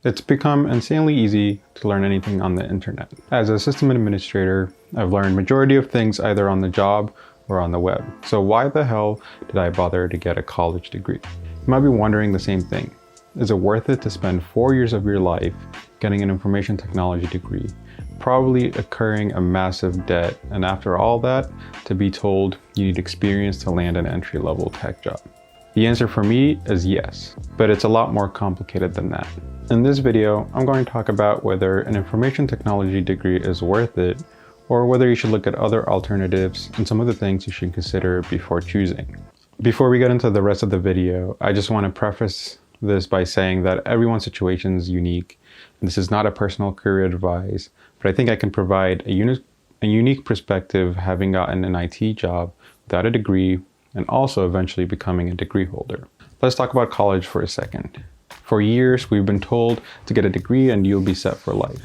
It's become insanely easy to learn anything on the internet. As a system administrator, I've learned majority of things either on the job or on the web. So why the hell did I bother to get a college degree? You might be wondering the same thing. Is it worth it to spend 4 years of your life getting an information technology degree, probably incurring a massive debt, and after all that, to be told you need experience to land an entry-level tech job? The answer for me is yes, but it's a lot more complicated than that. In this video, I'm going to talk about whether an information technology degree is worth it, or whether you should look at other alternatives and some of the things you should consider before choosing. Before we get into the rest of the video, I just want to preface this by saying that everyone's situation is unique, and this is not a personal career advice, but I think I can provide a unique perspective having gotten an IT job without a degree, and also eventually becoming a degree holder. Let's talk about college for a second. For years, we've been told to get a degree and you'll be set for life.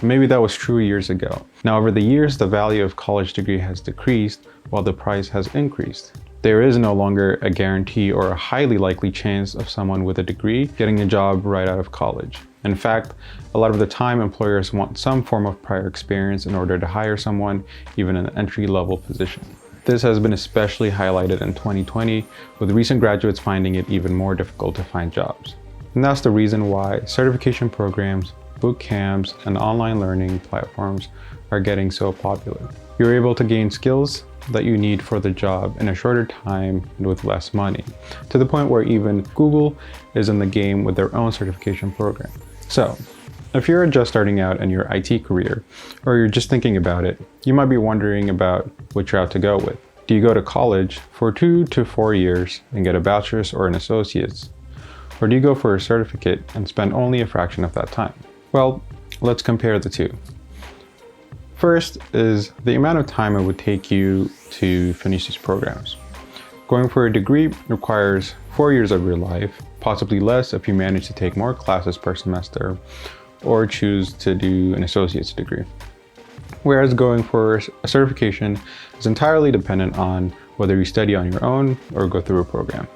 Maybe that was true years ago. Now, over the years, the value of college degree has decreased while the price has increased. There is no longer a guarantee or a highly likely chance of someone with a degree getting a job right out of college. In fact, a lot of the time, employers want some form of prior experience in order to hire someone, even in an entry-level position. This has been especially highlighted in 2020, with recent graduates finding it even more difficult to find jobs. And that's the reason why certification programs, boot camps, and online learning platforms are getting so popular. You're able to gain skills that you need for the job in a shorter time and with less money, to the point where even Google is in the game with their own certification program. So, if you're just starting out in your IT career, or you're just thinking about it, you might be wondering about which route to go with. Do you go to college for 2 to 4 years and get a bachelor's or an associate's? Or do you go for a certificate and spend only a fraction of that time? Well, let's compare the two. First is the amount of time it would take you to finish these programs. Going for a degree requires 4 years of your life, possibly less if you manage to take more classes per semester, or choose to do an associate's degree. Whereas going for a certification is entirely dependent on whether you study on your own or go through a program.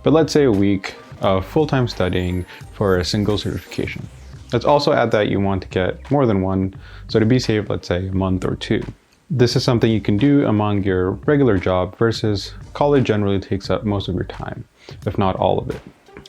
But let's say a week of full-time studying for a single certification. Let's also add that you want to get more than one, so to be safe, let's say a month or 2. This is something you can do among your regular job versus college generally takes up most of your time, if not all of it.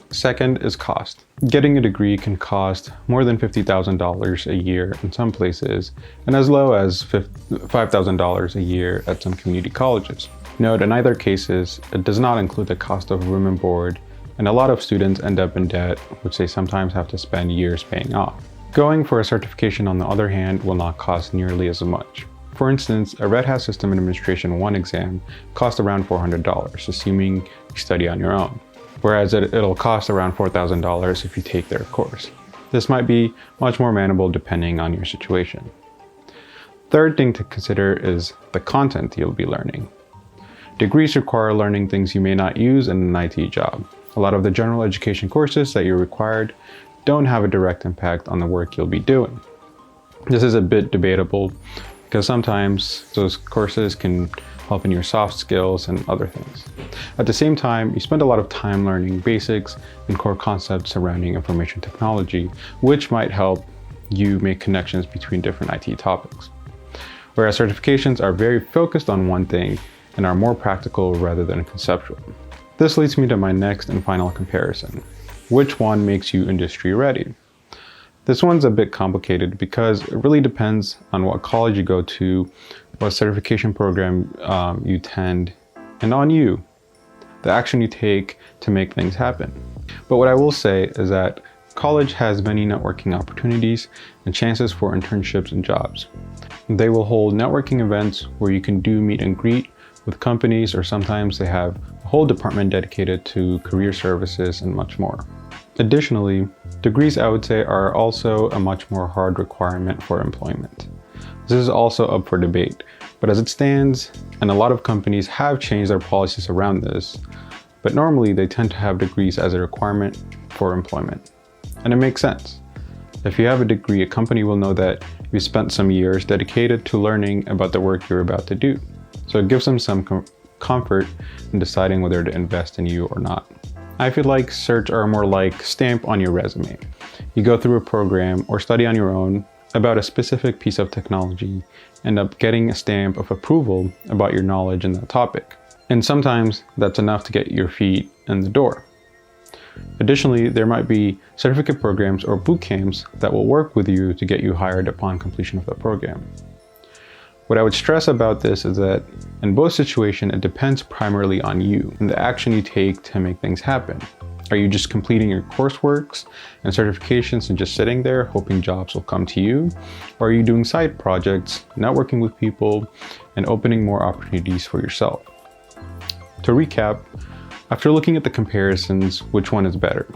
Second is cost. Getting a degree can cost more than $50,000 a year in some places, and as low as $5,000 a year at some community colleges. Note, in either cases, it does not include the cost of room and board, and a lot of students end up in debt, which they sometimes have to spend years paying off. Going for a certification, on the other hand, will not cost nearly as much. For instance, a Red Hat System Administration 1 exam costs around $400, assuming you study on your own, whereas it'll cost around $4,000 if you take their course. This might be much more manageable depending on your situation. Third thing to consider is the content you'll be learning. Degrees require learning things you may not use in an IT job. A lot of the general education courses that you're required don't have a direct impact on the work you'll be doing. This is a bit debatable because sometimes those courses can help in your soft skills and other things. At the same time, you spend a lot of time learning basics and core concepts surrounding information technology, which might help you make connections between different IT topics. Whereas certifications are very focused on one thing and are more practical rather than conceptual. This leads me to my next and final comparison. Which one makes you industry ready? This one's a bit complicated because it really depends on what college you go to, what certification program you attend, and on you, the action you take to make things happen. But what I will say is that college has many networking opportunities and chances for internships and jobs. They will hold networking events where you can do meet and greet with companies, or sometimes they have a whole department dedicated to career services and much more. Additionally, degrees, I would say, are also a much more hard requirement for employment. This is also up for debate, but as it stands, and a lot of companies have changed their policies around this, but normally they tend to have degrees as a requirement for employment. And it makes sense. If you have a degree, a company will know that you spent some years dedicated to learning about the work you're about to do. So it gives them some comfort in deciding whether to invest in you or not. I feel like certs are more like stamp on your resume. You go through a program or study on your own about a specific piece of technology, end up getting a stamp of approval about your knowledge in that topic. And sometimes that's enough to get your feet in the door. Additionally, there might be certificate programs or boot camps that will work with you to get you hired upon completion of the program. What I would stress about this is that in both situations, it depends primarily on you and the action you take to make things happen. Are you just completing your courseworks and certifications and just sitting there hoping jobs will come to you? Or are you doing side projects, networking with people, and opening more opportunities for yourself? To recap, after looking at the comparisons, which one is better?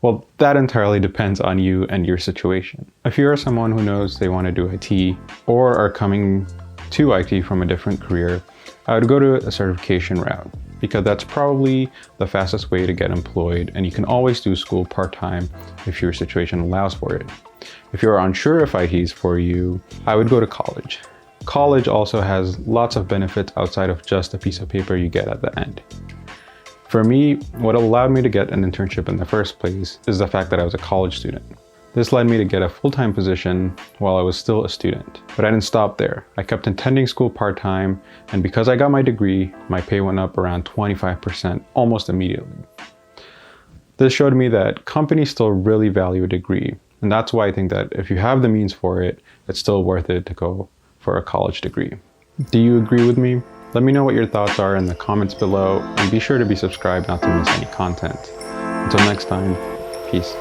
Well, that entirely depends on you and your situation. If you are someone who knows they want to do IT or are coming to IT from a different career, I would go to a certification route because that's probably the fastest way to get employed, and you can always do school part-time if your situation allows for it. If you're unsure if IT is for you, I would go to college. College also has lots of benefits outside of just a piece of paper you get at the end. For me, what allowed me to get an internship in the first place is the fact that I was a college student. This led me to get a full-time position while I was still a student. But I didn't stop there. I kept attending school part-time, and because I got my degree, my pay went up around 25% almost immediately. This showed me that companies still really value a degree, and that's why I think that if you have the means for it, it's still worth it to go for a college degree. Do you agree with me? Let me know what your thoughts are in the comments below, and be sure to be subscribed not to miss any content. Until next time, peace.